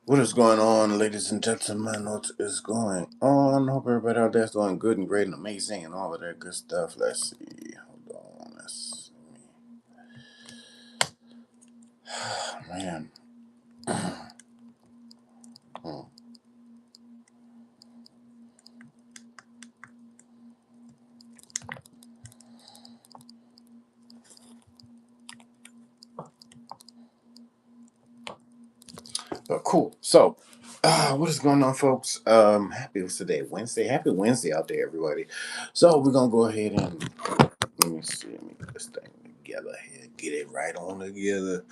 What is going on, ladies and gentlemen? What is going on? Hope everybody out there is doing good and great and amazing and all of that good stuff. Let's see. Hold on. Let's see. Man. Hmm. But cool. So, what is going on, folks? Happy it's today, Wednesday. Happy Wednesday out there, everybody. So we're gonna go ahead and let me see. Let me get this thing together here. Get it right on together.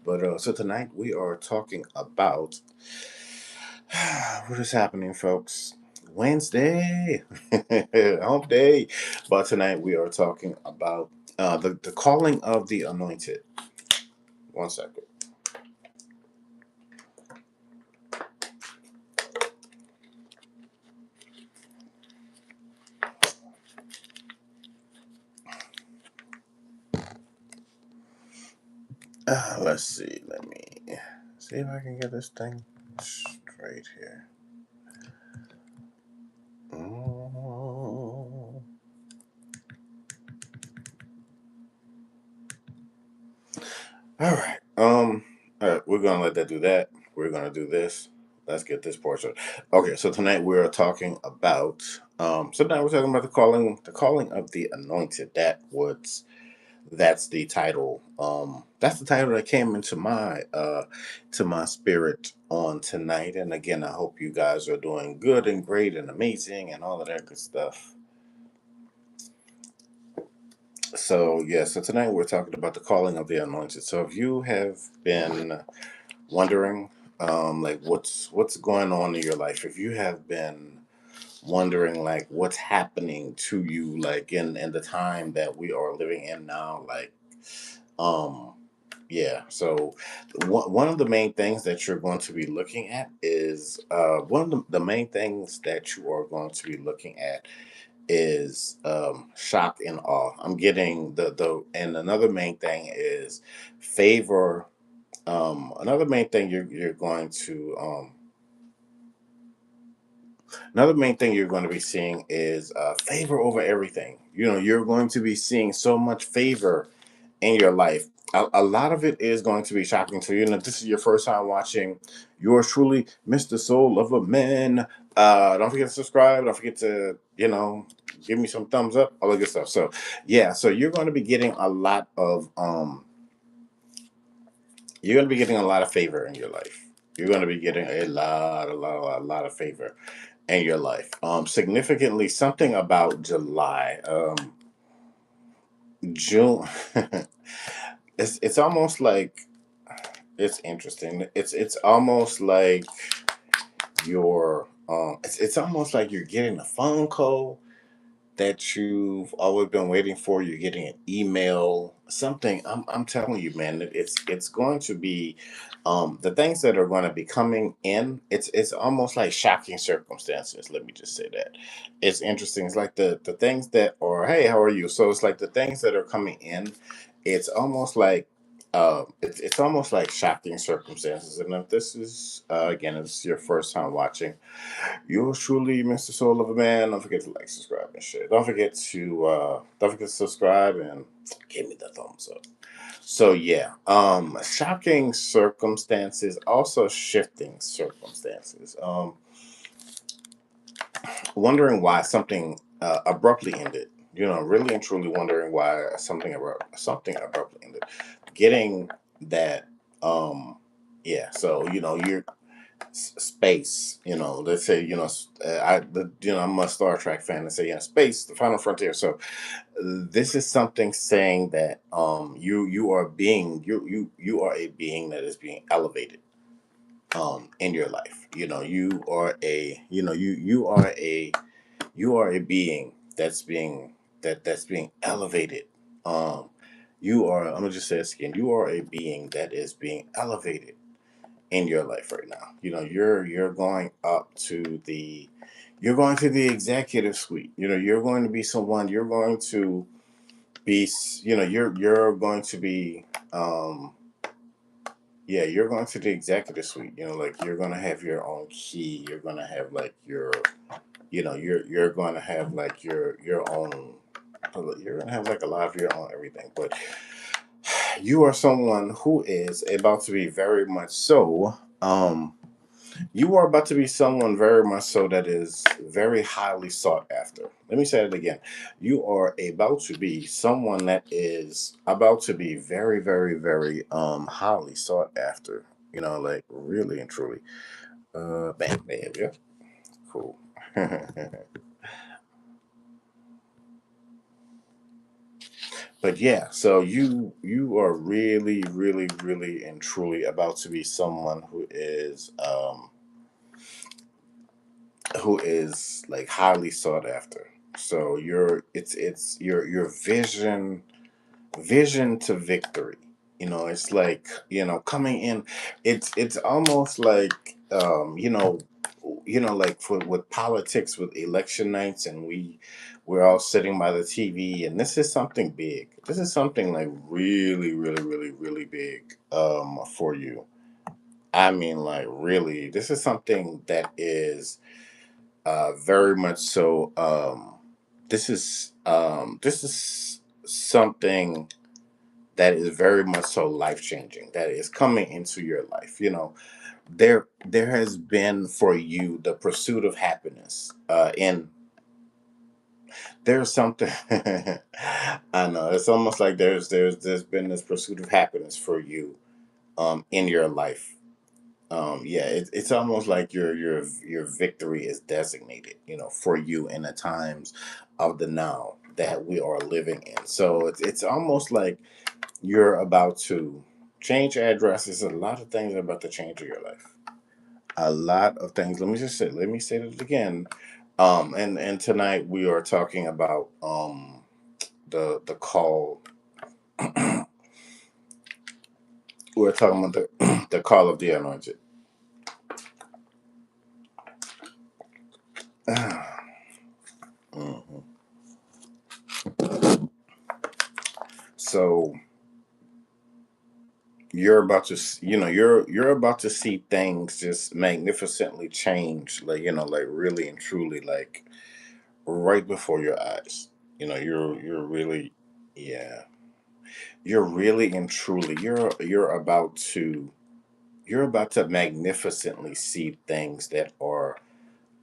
But so tonight we are talking about what is happening, folks? Wednesday, hump day. But tonight we are talking about the calling of the anointed. One second. Let's see. Let me see if I can get this thing straight here. Mm. All right. All right. We're gonna let that do that. We're gonna do this. Let's get this portion. Okay. So tonight we are talking about. So now we're talking about the calling of the anointed. That's the title. That's the title that came into my to my spirit on tonight. And again, I hope you guys are doing good and great and amazing and all of that good stuff. So yeah. So tonight we're talking about the calling of the anointed. So if you have been wondering like what's going on in your life, if you have been wondering like what's happening to you like in the time that we are living in now, like um yeah, so one of the main things that you're going to be looking at is one of the main things that you are going to be looking at is shock and awe. I'm getting the and another main thing is favor. Another main thing you're going to another main thing you're going to be seeing is favor over everything. You know, you're going to be seeing so much favor in your life. A lot of it is going to be shocking to you. And if this is your first time watching, yours truly, Mr. Soul of a Man. Don't forget to subscribe. Don't forget to, give me some thumbs up, all that good stuff. So yeah, so you're going to be getting a lot of favor in your life. You're going to be getting a lot of favor in your life. Significantly, something about July, June. It's almost like it's interesting. It's almost like it's almost like you're getting a phone call that you've always been waiting for. You're getting an email, something. I'm telling you, man, it's going to be the things that are going to be coming in. It's almost like shocking circumstances. Let me just say that it's interesting. It's like the things that are, hey, how are you? So it's like the things that are coming in. It's almost like. It's almost like shocking circumstances, and if this is again, if it's your first time watching, yours truly, Mr. Soul of a Man. Don't forget to like, subscribe, and share. Don't forget to subscribe and give me the thumbs up. So yeah, shocking circumstances, also shifting circumstances. Wondering why something abruptly ended. You know, really and truly wondering why something abruptly ended. Getting that, yeah. So you're space. Let's say I'm a Star Trek fan and say space, the final frontier. So this is something saying that you are a being that is being elevated in your life. You are a being that's being elevated. um I'm gonna just say this again. You are a being that is being elevated in your life right now. You're going up to the executive suite. You're going to be someone. You're going to be. You're going to be. Um, Yeah, you're going to the executive suite. Like you're gonna have your own key. You're gonna have like your, you're going to have like your own. You're gonna have like a lot of your own everything. But you are someone who is about to be very much so. You are about to be someone very much so that is very highly sought after. Let me say it again. You are about to be someone that is about to be very, very, very highly sought after. Like really and truly. Bam, bam, yeah, cool. But yeah, so you are really, really, really and truly about to be someone who is like highly sought after. So it's your vision to victory. It's like, coming in. It's almost like, like with politics, with election nights, and we're all sitting by the TV, and this is something big. This is something like really, really, really, really big for you. I mean, like, really, this is something that is very much so. This is something that is very much so life changing. That is coming into your life. There has been for you the pursuit of happiness. And there's something. I know it's almost like there's been this pursuit of happiness for you in your life. Yeah, it's almost like your victory is designated, for you in the times of the now that we are living in. So it's almost like you're about to change addresses. A lot of things are about to change in your life. A lot of things. Let me say it again. And tonight we are talking about the call. We're talking about the the call of the anointed. Mhm. So you're about to see things just magnificently change, like, like really and truly, like right before your eyes. You're really, yeah, you're really and truly, you're about to magnificently see things that are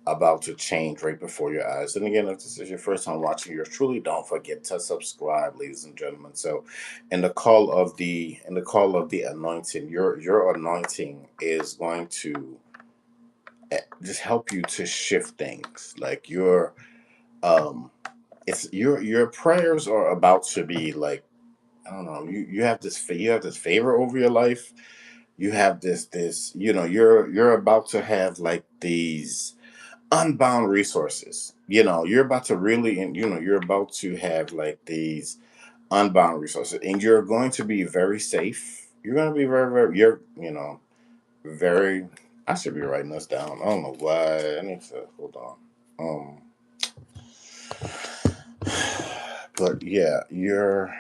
about to change right before your eyes. And again, if this is your first time watching yours truly, don't forget to subscribe, ladies and gentlemen. So, in the call of the anointing, your anointing is going to just help you to shift things. Like um, it's your prayers are about to be like, I don't know. You have this favor over your life. You have this. You're about to have like these unbound resources. You're about to really, and you're about to have like these unbound resources, and you're going to be very safe. You're going to be very, very, very. I should be writing this down. I don't know why. I need to hold on. But yeah, you're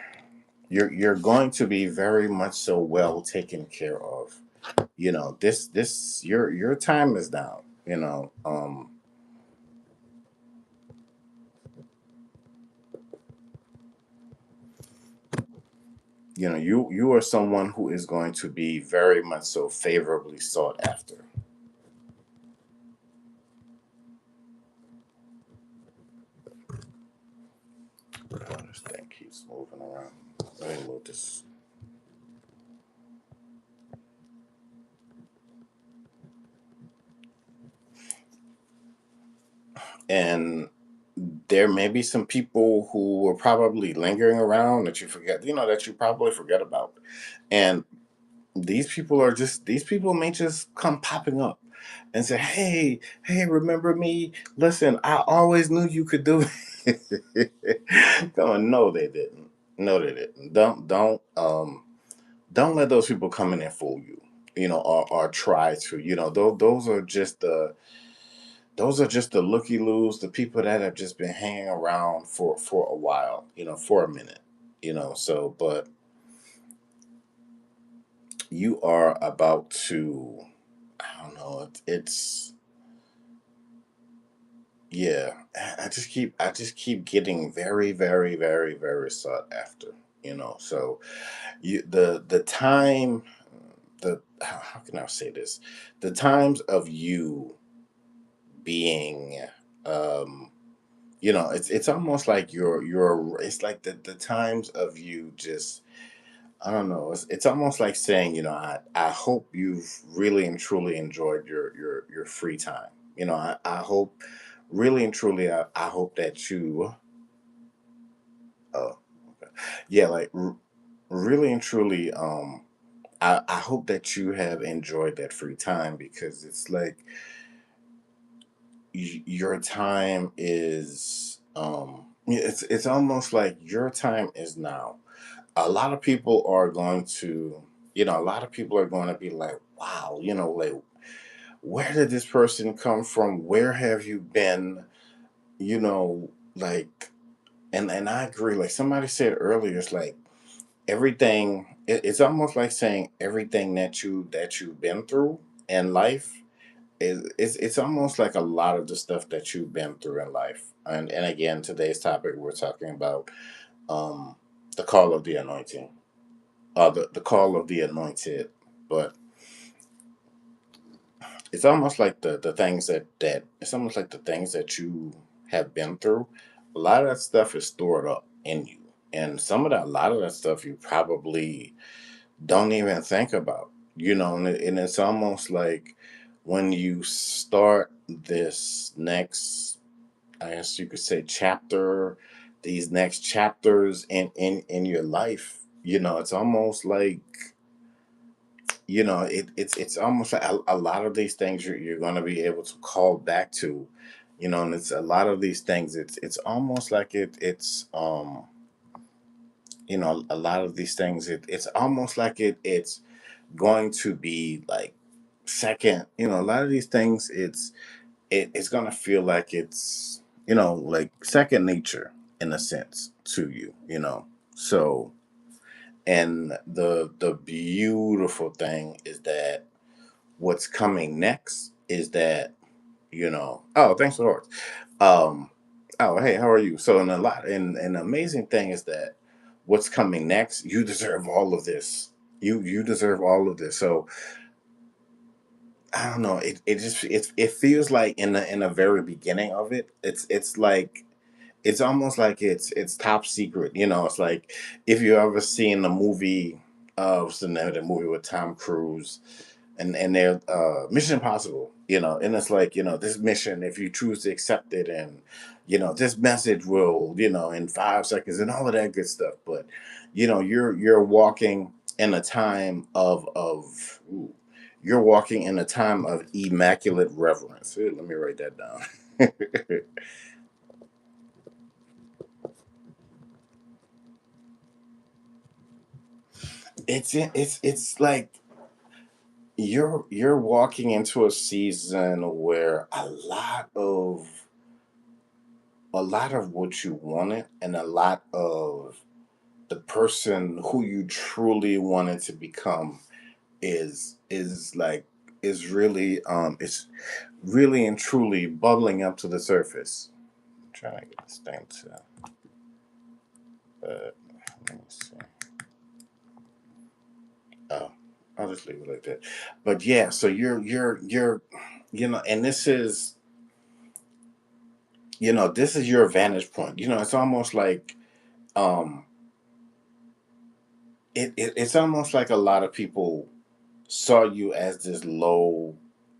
going to be very much so well taken care of. This your time is down. You are someone who is going to be very much so favorably sought after. Oh, this thing keeps moving around. Let me move this. And there may be some people who are probably lingering around that you forget, that you probably forget about. And these people may just come popping up and say, hey, remember me? Listen, I always knew you could do it. Come on, no, they didn't. No, they didn't. Don't let those people come in and fool you. Or try to. Those are just the looky loos, the people that have just been hanging around for a while, for a minute. So, but you are about to, I don't know, it's yeah. I just keep getting very, very, very, very sought after. So the time, the how can I say this? The times of you being, um it's almost like it's like the times of you just, I don't know, it's almost like saying, I hope you've really and truly enjoyed your free time. I hope, really and truly, I hope that you, oh, okay. Yeah, like, really and truly, I hope that you have enjoyed that free time, because it's like, your time is, it's almost like your time is now. A lot of people are going to, a lot of people are going to be like, wow, like, where did this person come from? Where have you been? Like, and I agree. Like somebody said earlier, it's like everything. It's almost like saying everything that you've been through in life it's almost like a lot of the stuff that you've been through in life. And again, today's topic, we're talking about, um the call of the anointing, the call of the anointed. But it's almost like the things that it's almost like the things that you have been through. A lot of that stuff is stored up in you, and a lot of that stuff you probably don't even think about. And it's almost like when you start this next, I guess you could say, chapter, these next chapters in your life. It's almost like, it's almost like a lot of these things you're going to be able to call back to. And it's a lot of these things, it's almost like a lot of these things, it's almost like it's going to be like second. A lot of these things, it's going to feel like it's, like second nature, in a sense, to you. So, and the beautiful thing is that what's coming next is that, oh, thanks for the hearts. Oh, hey, how are you? So, and an amazing thing is that what's coming next, you deserve all of this. You deserve all of this. So, I don't know. It feels like in the very beginning of it, it's like, it's almost like it's top secret. It's like, if you ever seen the movie, what's the name of the movie with Tom Cruise, and they're, Mission Impossible. And it's like, this mission, if you choose to accept it, and this message will, in 5 seconds, and all of that good stuff. But you're walking in a time of ooh, you're walking in a time of immaculate reverence. Here, let me write that down. It's like you're walking into a season where a lot of what you wanted, and a lot of the person who you truly wanted to become is like, it's really and truly bubbling up to the surface. I'm trying to get this thing to, let me see. Oh, I'll just leave it like that. But yeah, so you're and this is your vantage point. It's almost like, um it's almost like a lot of people saw you as this low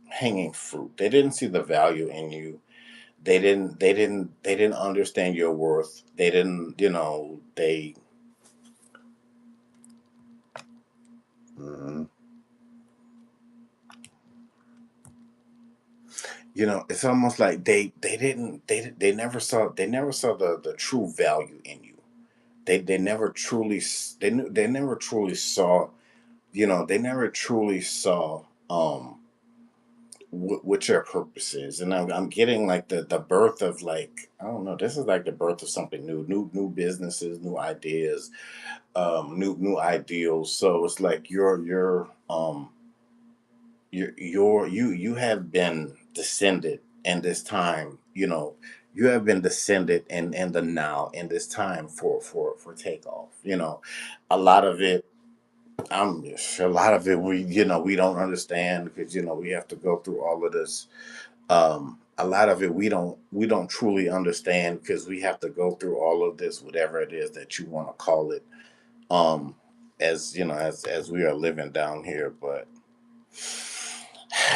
hanging fruit. They didn't see the value in you. They didn't understand your worth. They didn't, they Mhm. It's almost like they never saw the true value in you. They never truly they never truly saw, they never truly saw, what your purpose is. And I'm getting like the birth of, like, I don't know, this is like the birth of something new businesses, new ideas, new ideals. So it's like you have been descended in this time, you have been descended in the now, in this time for takeoff. A lot of it, a lot of it, we don't understand, because we have to go through all of this. A lot of it we don't truly understand, because we have to go through all of this, whatever it is that you want to call it, um as we are living down here. But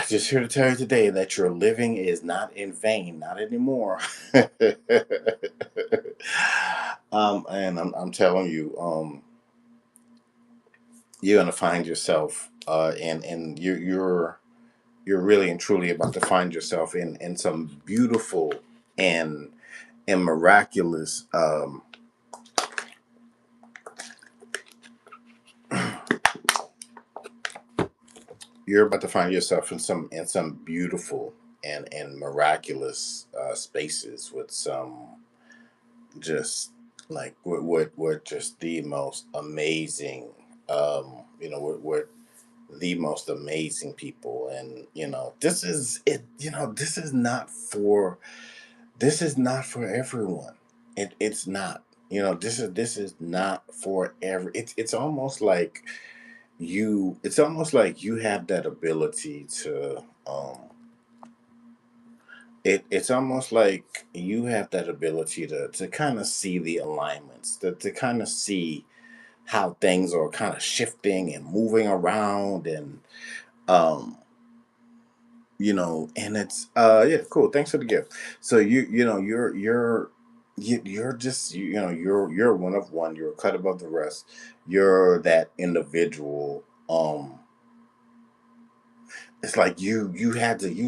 just here to tell you today that your living is not in vain, not anymore. And I'm telling you, you're gonna find yourself, and you're really and truly about to find yourself in some beautiful and miraculous, you're about to find yourself in some beautiful and miraculous, spaces, with some, just like, what just the most amazing, what the most amazing people. And this is it, this is not for everyone. It's not. This is not for every. It's almost like you have that ability to, it's almost like you have that ability to kind of see the alignments, to kind of see how things are kind of shifting and moving around. And um and it's, yeah, cool, thanks for the gift. So you're just, you're one of one, you're cut above the rest. You're that individual. It's like you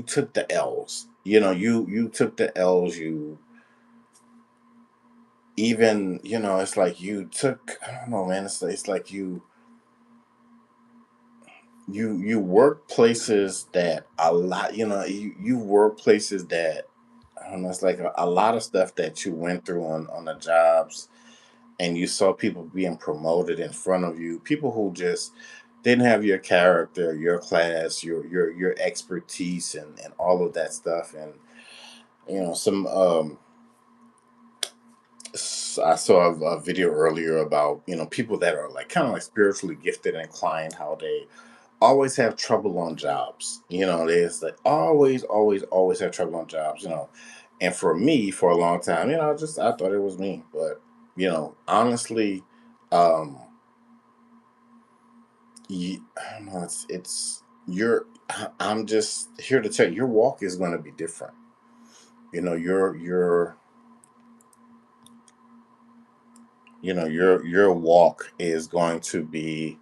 took the L's. You took the L's. You even, it's like you took, I don't know, man, it's like you work places that a lot, you work places that, I don't know, it's like a lot of stuff that you went through on the jobs. And you saw people being promoted in front of you, people who just didn't have your character, your class, your expertise, and all of that stuff. And some, I saw a video earlier about, people that are like kind of like spiritually gifted and inclined, how they always have trouble on jobs. There's like always have trouble on jobs. And for me, for a long time, I thought it was me. But honestly, um, I don't know. It's you're. I'm just here to tell you, your walk is going to be different. Your walk is going to be,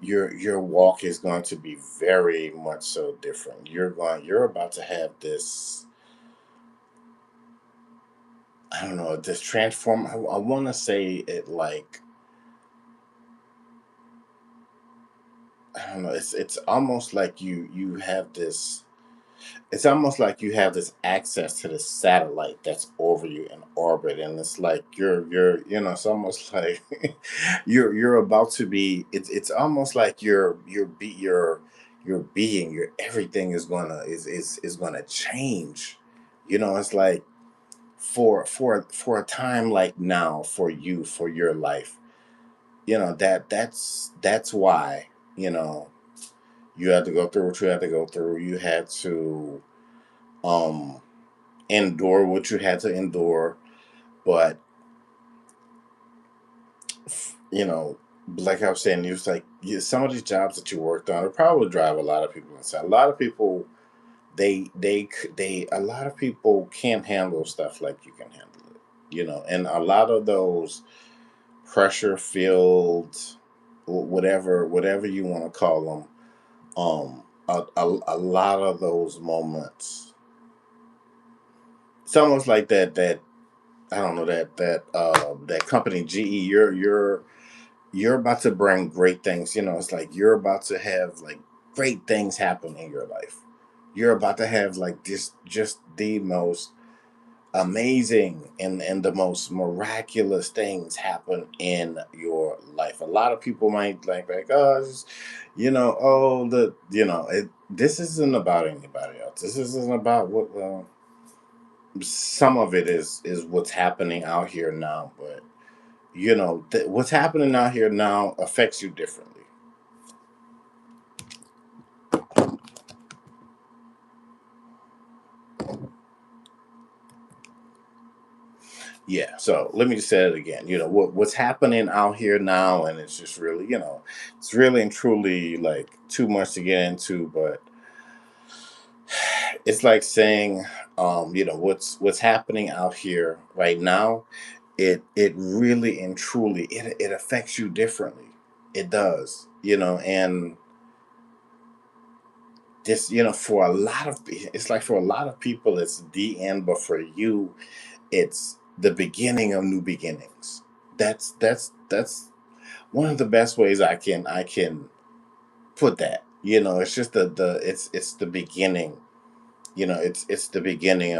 your walk is going to be very much so different. You're about to have this, I don't know, this transform. I want to say it like, I don't know. It's almost like you have this. It's almost like you have this access to this satellite that's over you in orbit, and it's like It's almost like you're about to be. It's almost like your being, your everything is gonna change. It's like, for a time like now, for you, for your life, that's why, you know you had to go through what you had to go through. You had to, um endure what you had to endure. But, you know like I was saying, it was like, some of these jobs that you worked on, it probably drive a lot of people insane. A lot of people, a lot of people can't handle stuff like you can handle it. And a lot of those pressure filled, whatever you want to call them, a lot of those moments, it's almost like that, I don't know, that company GE. You're about to bring great things. It's like you're about to have like great things happen in your life. You're about to have like this just the most amazing and the most miraculous things happen in your life. A lot of people might like oh oh the this isn't about anybody else. This isn't about what some of it is what's happening out here now, but what's happening out here now affects you differently. Yeah, so let me just say it again. What's happening out here now, and it's just really, it's really and truly like too much to get into. But it's like saying, what's happening out here right now. It really and truly it affects you differently. It does, and this, for a lot of it's like for a lot of people it's the end, but for you it's the beginning of new beginnings. That's one of the best ways I can put that. It's just it's the beginning. It's the beginning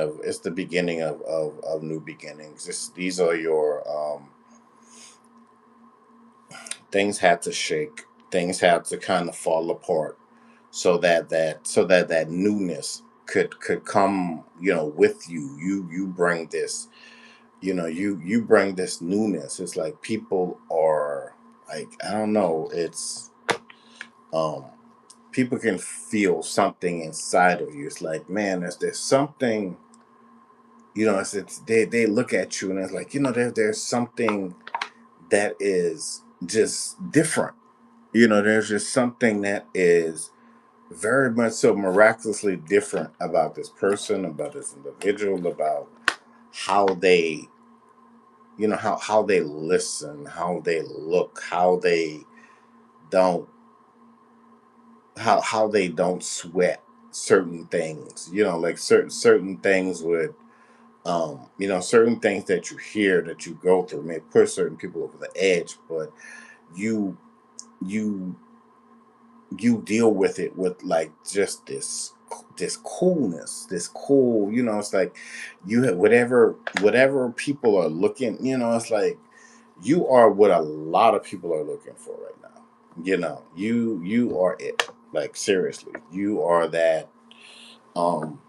of new beginnings. These are your things had to shake. Things had to kind of fall apart so that newness could come, with you. You bring this, you bring this newness. It's like people are like, I don't know, it's um people can feel something inside of you. It's like, man, there's something, it's they look at you and it's like, there's something that is just different. There's just something that is very much so miraculously different about this person, about this individual, about how they, how they listen, how they look, don't how they don't sweat certain things. Like certain things would certain things that you hear, that you go through, may push certain people over the edge, but you you you deal with it with like just this coolness, this cool, it's like you have whatever people are looking, it's like you are what a lot of people are looking for right now. You are it. Like seriously, you are that. Um,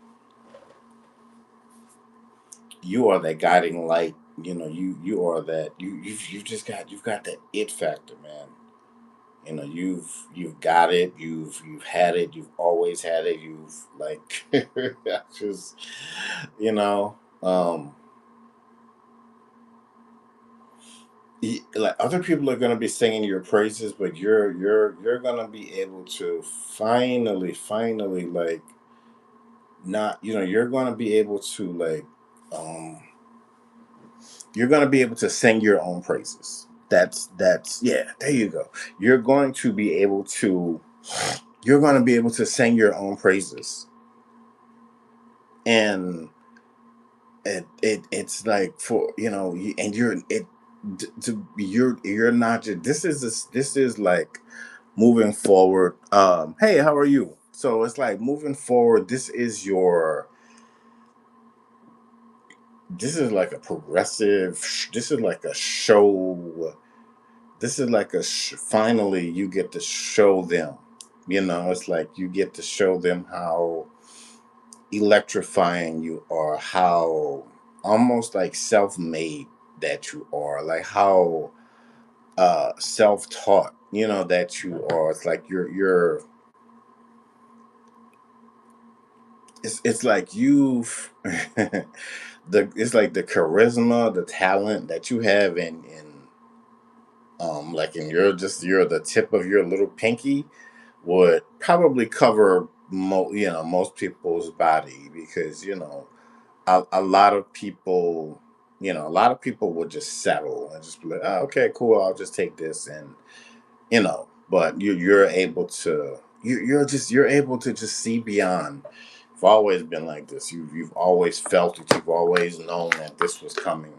you are that guiding light. You are that. You've got that it factor, man. You've got it. You've had it. You've always had it. You've like just you know. Um, like other people are going to be singing your praises, but you're going to be able to finally like not, you're going to be able to like um you're going to be able to sing your own praises. That's yeah, there you go. you're going to be able to you're going to be able to sing your own praises. And it's like for, and you're not just, this is like moving forward. Hey, how are you? So it's like moving forward, this is like a progressive this is like a show. This is like finally you get to show them. It's like you get to show them how electrifying you are, how almost like self-made that you are, like how self-taught, that you are. It's like it's like you've it's like the charisma, the talent that you have like in you're the tip of your little pinky would probably cover most people's body, because a lot of people, a lot of people would just settle and just be like, oh, okay, cool, I'll just take this. And but you're able to you're able to just see beyond. You've always been like this. You've always felt it. You've always known that this was coming.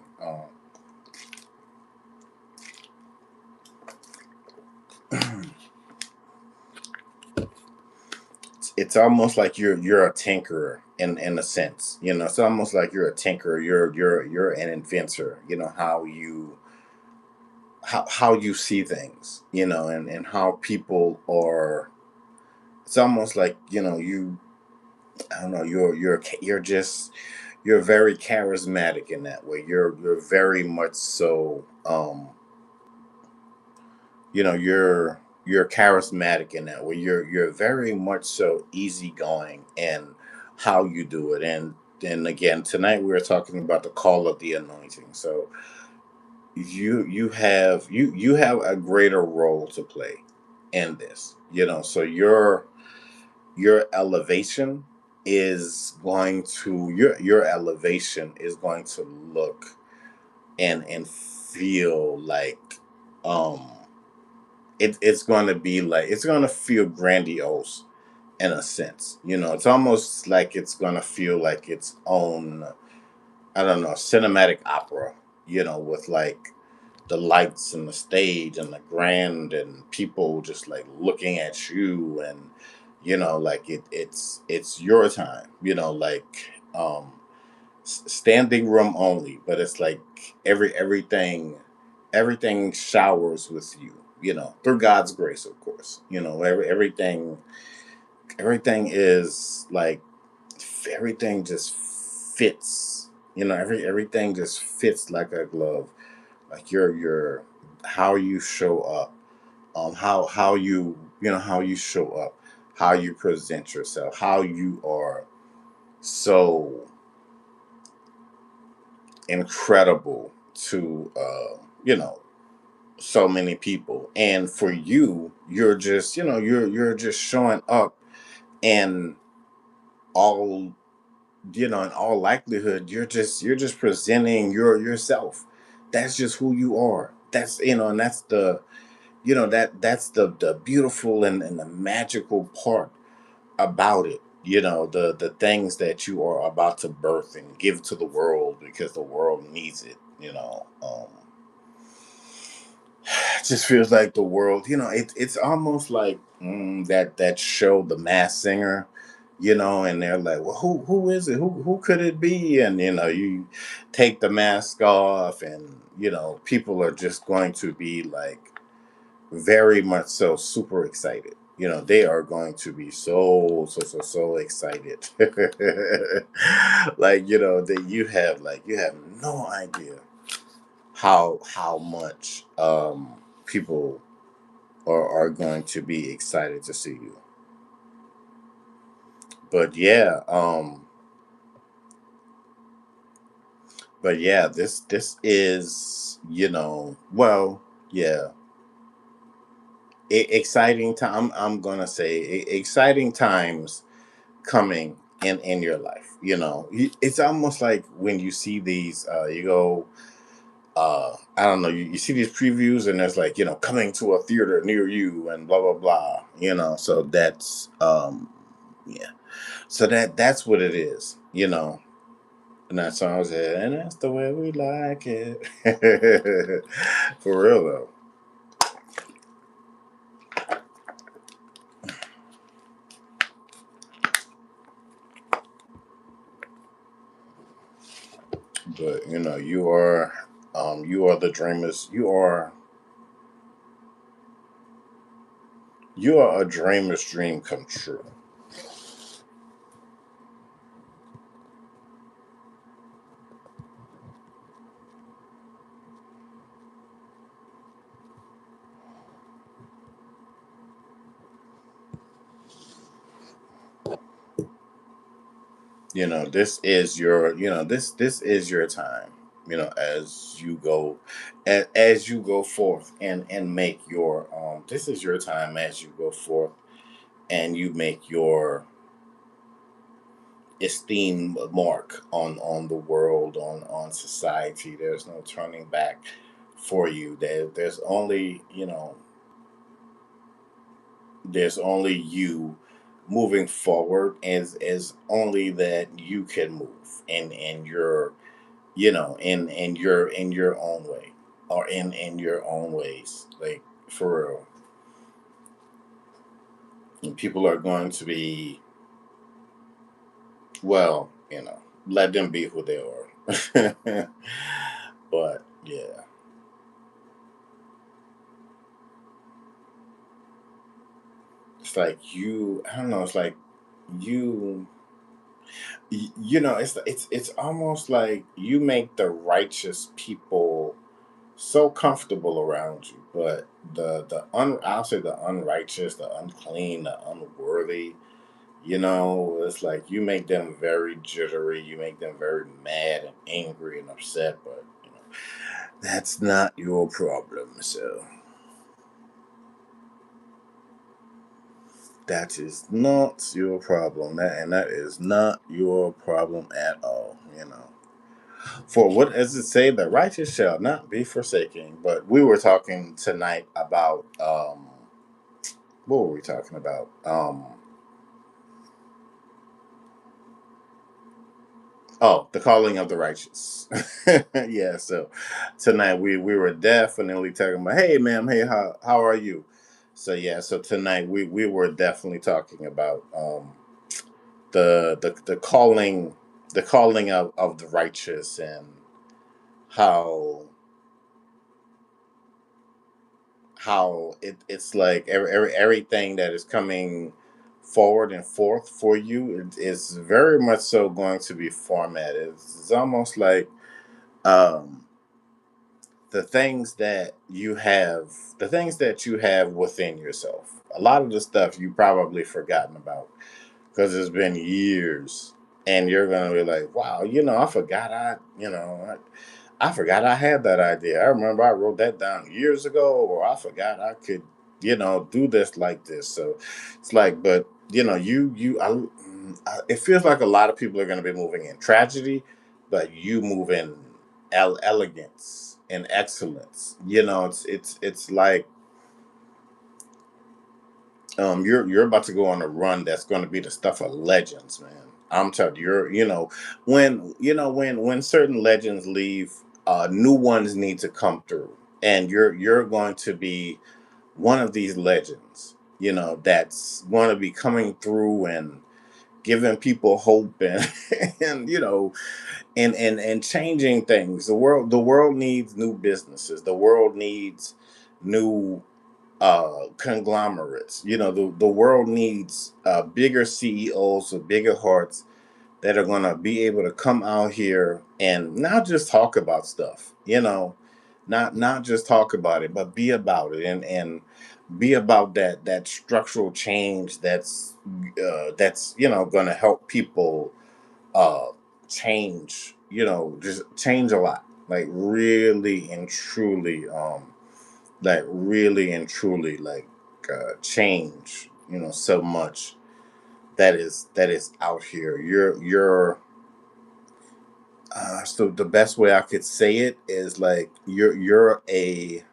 it's almost like you're a tinkerer in a sense. It's almost like you're a tinkerer. You're an inventor. How you see things. And how people are. It's almost like you. I don't know. You're very charismatic in that way. You're very much so. You're charismatic in that way. You're very much so easygoing in how you do it. And again, tonight we are talking about the call of the anointing. So you have a greater role to play in this. So your elevation your elevation is going to look and feel like um it's going to be like it's going to feel grandiose in a sense. It's almost like it's going to feel like its own, I don't know, cinematic opera, with like the lights and the stage and the grand and people just like looking at you. And like it's your time, like standing room only, but it's like everything showers with you, through God's grace, of course. Everything is like everything just fits. Everything just fits like a glove. Like your how you show up, how you show up, how you present yourself, how you are so incredible to so many people. And for you, you're just showing up. And all in all likelihood, you're just presenting yourself. That's just who you are. That's and that's that's the beautiful and the magical part about it. The things that you are about to birth and give to the world, because the world needs it. It just feels like the world. It's almost like that show, The Masked Singer. And they're like, well, who is it? Who could it be? And you take the mask off, and people are just going to be like very much so super excited. They are going to be so excited. Like that you have no idea how much people are going to be excited to see you. But yeah, this is well, yeah, exciting time. I'm gonna say exciting times coming in your life. It's almost like when you see these, you go, I don't know, you see these previews, and there's like, coming to a theater near you and blah blah blah. So that's yeah. So that's what it is. And that song said, and that's the way we like it. For real though. But you are the dreamers. You are a dreamer's dream come true. This is your time. As you go, as you go forth and make your this is your time as you go forth and you make your esteemed mark on the world, on society. There's no turning back for you. There's only you moving forward, as only that you can move in your in your own way, or in your own ways, like for real. And people are going to be Well, let them be who they are. But yeah, it's like you. I don't know. It's like you. It's almost like you make the righteous people so comfortable around you, but I'll say the unrighteous, the unclean, the unworthy. It's like you make them very jittery. You make them very mad and angry and upset. But that's not your problem. So that is not your problem. That is not your problem at all. For what does it say? The righteous shall not be forsaken. But we were talking tonight about what were we talking about? Oh, the calling of the righteous. Yeah. So tonight we were definitely talking about, hey, ma'am, hey, how are you? So yeah. So tonight we were definitely talking about the calling, of the righteous, and how it's like everything that is coming forward and forth for you is very much so going to be formatted. It's almost like um the things that you have within yourself. A lot of the stuff you probably forgotten about because it's been years, and you're gonna be like, wow, I forgot I forgot I had that idea. I remember I wrote that down years ago, or I forgot I could, do this like this. So it's like, but it feels like a lot of people are going to be moving in tragedy, but you move in elegance and excellence. It's like you're about to go on a run that's going to be the stuff of legends, man. I'm telling you, when certain legends leave, new ones need to come through, and you're going to be one of these legends. That's going to be coming through and giving people hope, and and and changing things. The world needs new businesses. The world needs new conglomerates. The world needs bigger CEOs with bigger hearts that are going to be able to come out here and not just talk about stuff, not just talk about it, but be about it, and be about that structural change that's going to help people uh change, just change a lot, like really and truly, change, so much that is out here. So the best way I could say it is like you're a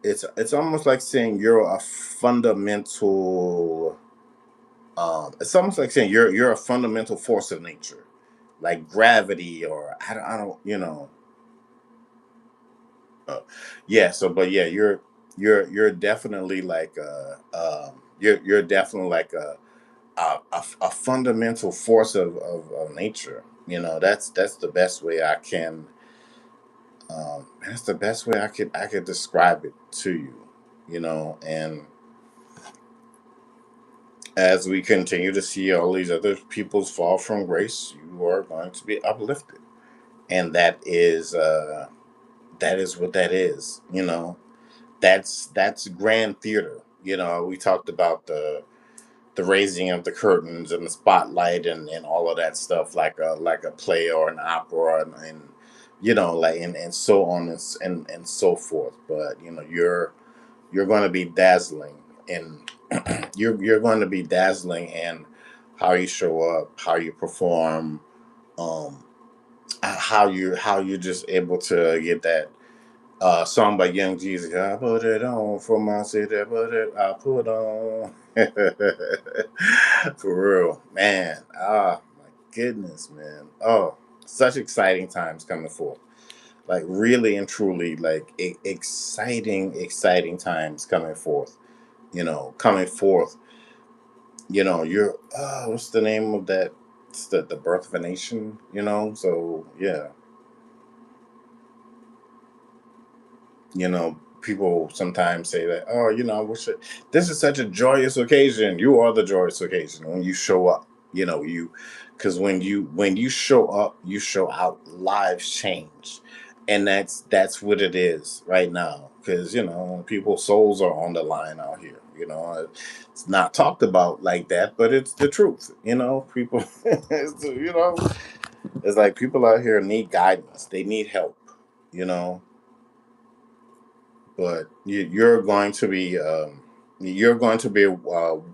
it's almost like saying you're a fundamental, it's almost like saying you're a fundamental force of nature, like gravity, or I don't yeah. So but yeah, you're definitely like you're definitely like a fundamental force of nature. That's the best way I can, that's the best way I could describe it to you. And as we continue to see all these other peoples fall from grace, you are going to be uplifted, and that is what that is. That's grand theater. We talked about the raising of the curtains and the spotlight, and all of that stuff, like a play or an opera, and like, and so on, and so forth. But you're going to be dazzling, and you're going to be dazzling in how you show up, how you perform, um how you're just able to get that song by Young Jesus. I put it on for my city, put it, I put on. For real, man. My goodness, man. Oh, such exciting times coming forth. Like really and truly, like exciting times coming forth. Coming forth. You're, what's the name of that? it's the birth of a nation, you know. So yeah, you know, people sometimes say that, oh, you know, I wish this is such a joyous occasion. You are the joyous occasion when you show up. You know, you because when you show up, you show out. Lives change, and that's what it is right now. Because you know, people's souls are on the line out here. You know, it's not talked about like that, but it's the truth. You know, people, you know, it's like people out here need guidance. They need help. You know, but you're going to be well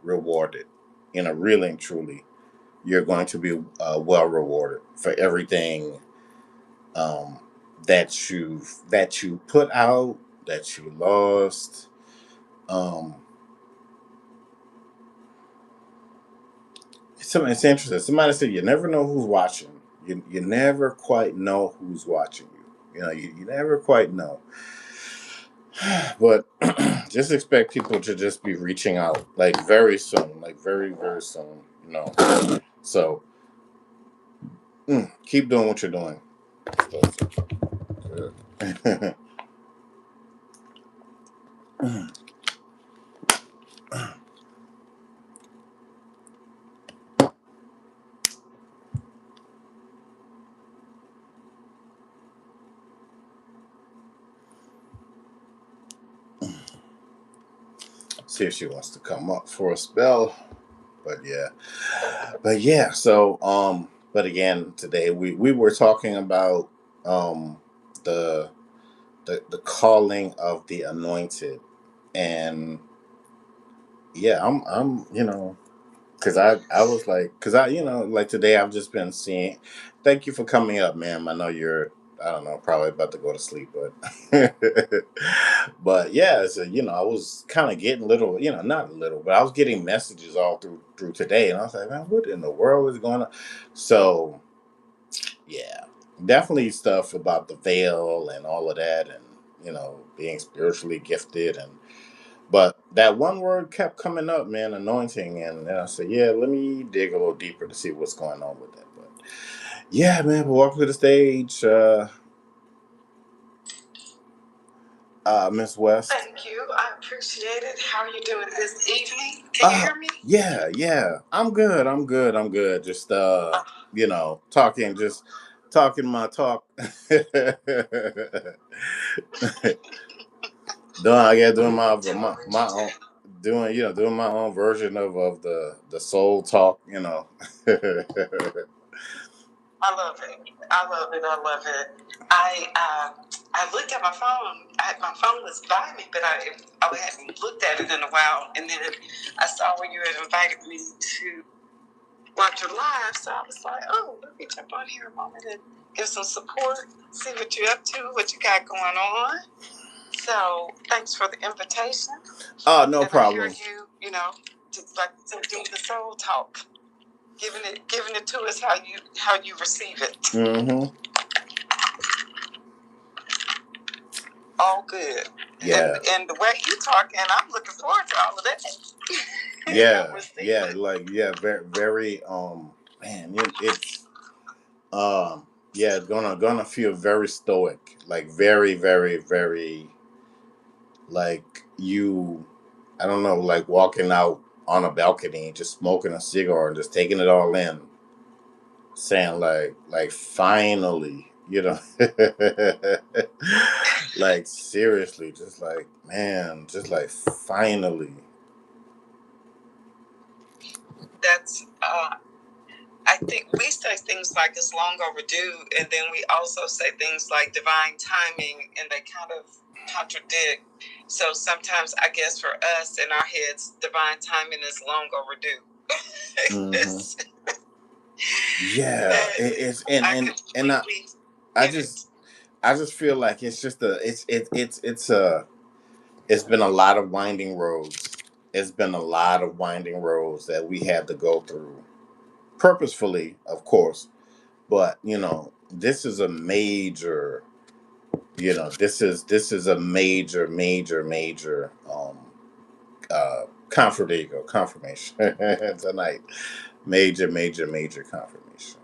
rewarded in a really and truly. You're going to be well rewarded for everything um, that you put out, that you lost. Um, it's interesting. Somebody said you never know who's watching. You never quite know who's watching you. You know, you never quite know. But just expect people to just be reaching out like very soon, like very, very soon, you know. So keep doing what you're doing. Good. See if she wants to come up for a spell. But yeah, so but again, today we were talking about um the the calling of the anointed. And yeah, I'm you know, because I was like, because I, you know, like today I've just been seeing. Thank you for coming up, ma'am. I know you're, I don't know, probably about to go to sleep, but but yeah, so you know, I was kind of getting little, you know, not little, but I was getting messages all through today, and I was like, man, what in the world is going on? So yeah, definitely stuff about the veil and all of that, and you know, being spiritually gifted. And but that one word kept coming up, man, anointing. And then I said, yeah, let me dig a little deeper to see what's going on with that. But yeah, man, but welcome to the stage, Miss West. Thank you. I appreciate it. How are you doing this evening? Can you hear me? Yeah, yeah. I'm good. I'm good. I'm good. Just you know, talking my talk. Doing my own doing my own version of the soul talk, you know. I love it. I love it. I love it. I looked at my phone. My phone was by me, but I hadn't looked at it in a while. And then I saw where you had invited me to watch your live, so I was like, oh, let me jump on here a moment and give some support, see what you're up to, what you got going on. So thanks for the invitation. Oh, no problem. I hear you, you know, just like to do the soul talk, giving it to us how you receive it. Mm-hmm. All good. Yeah. And the way you talking, I'm looking forward to all of that. Yeah. Yeah. Like yeah. Very. Very. Man. It's. Yeah. Gonna feel very stoic. Like very. Very. Very. Like you. I don't know. Like walking out on a balcony, just smoking a cigar and just taking it all in, saying like finally, you know. Like seriously, just like man, just like finally. That's I think we say things like it's long overdue, and then we also say things like divine timing, and they kind of contradict. So sometimes I guess for us in our heads, divine timing is long overdue. Mm-hmm. Yeah, it's I just feel like it's just it's been a lot of winding roads. It's been a lot of winding roads that we had to go through purposefully, of course. But you know, this is a major. You know, this is a major Comfort, there you go. Confirmation tonight. Major, major, major confirmation.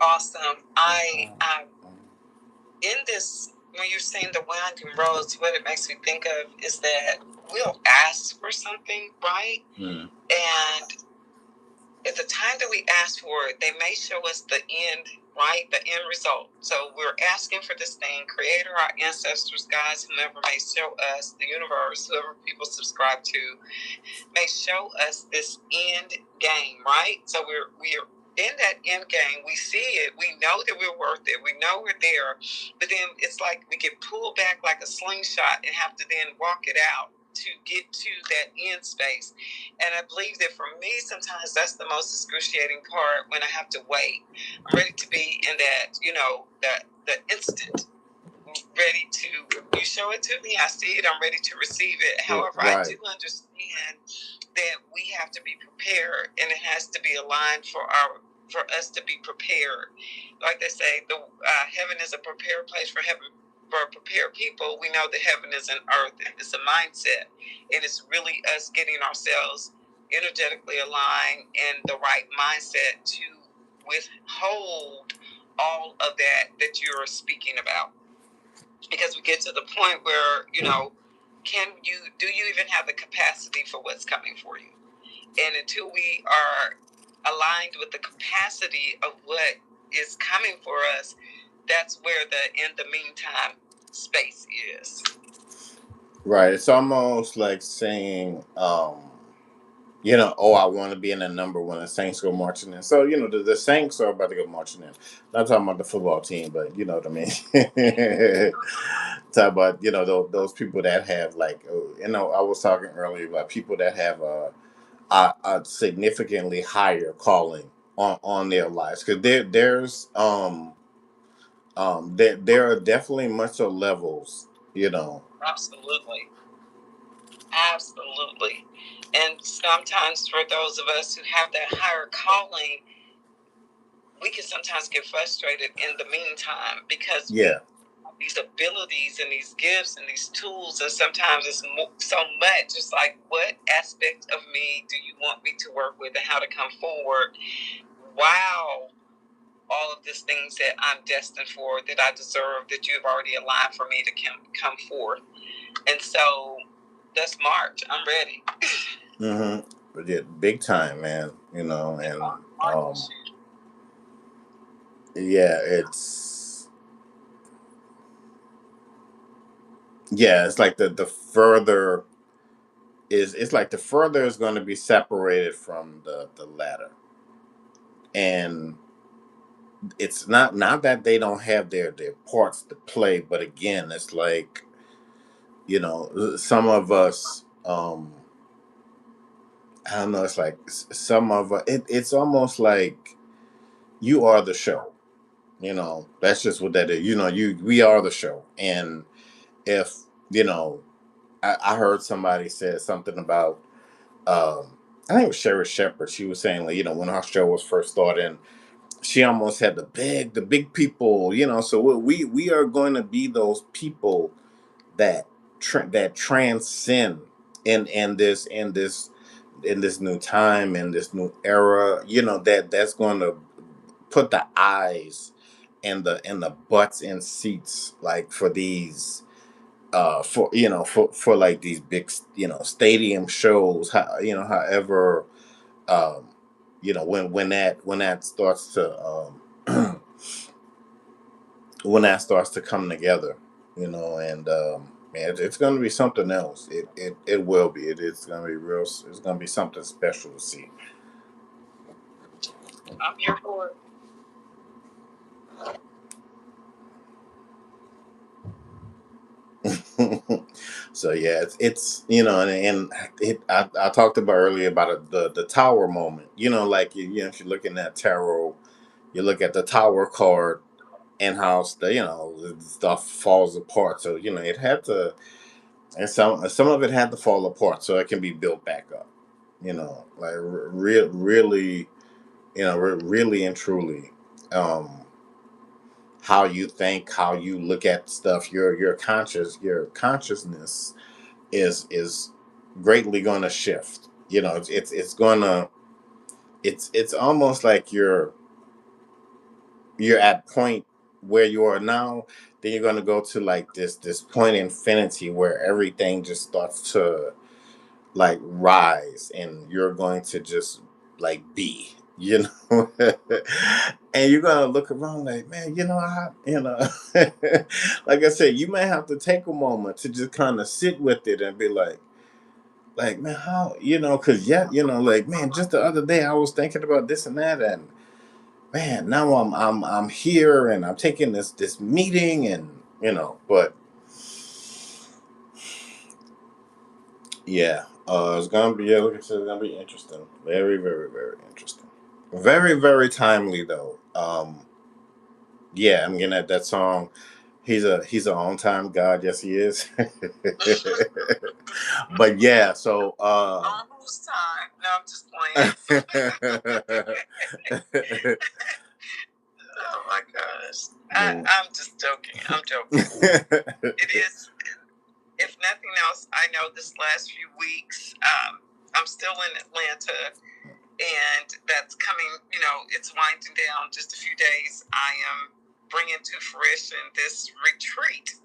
Awesome. In this, when you're saying the winding roads, what it makes me think of is that we'll ask for something, right? And at the time that we ask for it, they may show us the end, right? The end result. So we're asking for this thing, Creator, our ancestors, guys, whomever may show us, the universe, whoever people subscribe to, may show us this end game, right? So we're in that end game. We see it. We know that we're worth it. We know we're there. But then it's like we get pulled back like a slingshot and have to then walk it out to get to that end space. And I believe that for me, sometimes that's the most excruciating part, when I have to wait. I'm ready to be in that, the instant, ready to, you show it to me, I see it, I'm ready to receive it. However, right. I do understand that we have to be prepared, and it has to be aligned for us to be prepared. Like they say, the heaven is a prepared place for heaven. For prepared people, we know that heaven is an earth, and it's a mindset, and it's really us getting ourselves energetically aligned in the right mindset to withhold all of that you're speaking about. Because we get to the point where, do you even have the capacity for what's coming for you? And until we are aligned with the capacity of what is coming for us, that's where the in the meantime space is. Right. It's almost like saying, I want to be in the number when the Saints go marching in. So, the Saints are about to go marching in. Not talking about the football team, but you know what I mean. Talk about, those people that have, like, I was talking earlier about people that have a significantly higher calling on their lives. Because there are definitely much so levels. Absolutely. Absolutely. And sometimes for those of us who have that higher calling, we can sometimes get frustrated in the meantime, because we have these abilities and these gifts and these tools, and sometimes it's so much. It's like, what aspect of me do you want me to work with, and how to come forward? Wow. All of these things that I'm destined for, that I deserve, that you've already aligned for me to come forth. And so that's March. I'm ready. But yeah, big time, man. And yeah, it's like the further it's like the further is going to be separated from the latter. And it's not that they don't have their parts to play, but again, it's like, some of us, I don't know, it's like some of us, it's almost like you are the show. That's just what that is. We are the show. And if, I heard somebody said something about, I think it was Sherry Shepherd. She was saying, like, when our show was first started, she almost had the big people, so we are going to be those people that that transcend in this new time, in this new era, that's going to put the eyes and the butts in seats, like, for these for like these big stadium shows, however, um when that starts to when that starts to come together, and man, it's going to be something else. It will be. It's going to be real. It's going to be something special to see. I'm here for it. So yeah, it's and I talked about earlier about the tower moment. Like, if you look in that tarot, you look at the tower card, and how stuff falls apart. So it had to, and some of it had to fall apart so it can be built back up. Like, really, really and truly, um, how you think, how you look at stuff, your consciousness is greatly going to shift. You know, it's going to, it's almost like you're at point where you are now, then you're going to go to like this point infinity where everything just starts to like rise, and you're going to just like be, you know. And you're gonna look around like, man, you know, like I said, you may have to take a moment to just kind of sit with it and be like, man, how, you know, because yeah, you know, like, man, just the other day I was thinking about this and that, and man, now I'm here and I'm taking this meeting, and you know, but yeah, it's gonna be, yeah, like I said, it's gonna be interesting. Very, very, very interesting. Very, very timely though. Yeah, I'm getting at that song. He's a on time God. Yes, he is. But yeah, so On whose time? No, I'm just playing. Oh my gosh. I'm just joking. I'm joking. It is, if nothing else, I know this last few weeks, I'm still in Atlanta, and that's coming, you know, it's winding down just a few days. I am bringing to fruition this retreat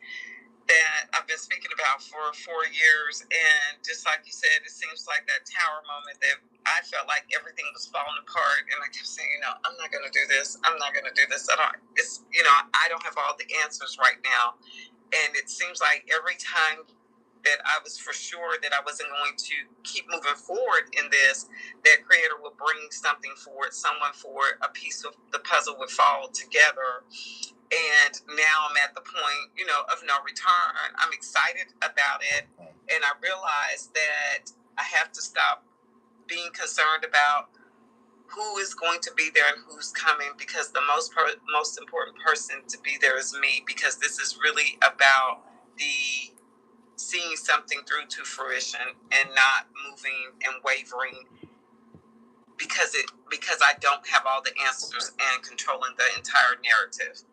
that I've been speaking about for 4 years. And just like you said, it seems like that tower moment that I felt like everything was falling apart. And I kept saying, you know, I'm not going to do this. I'm not going to do this. I don't have all the answers right now. And it seems like every time that I was for sure that I wasn't going to keep moving forward in this, that Creator would bring something forward, someone forward, a piece of the puzzle would fall together. And now I'm at the point, you know, of no return. I'm excited about it. And I realize that I have to stop being concerned about who is going to be there and who's coming, because the most important person to be there is me, because this is really about the seeing something through to fruition and not moving and wavering because I don't have all the answers and controlling the entire narrative.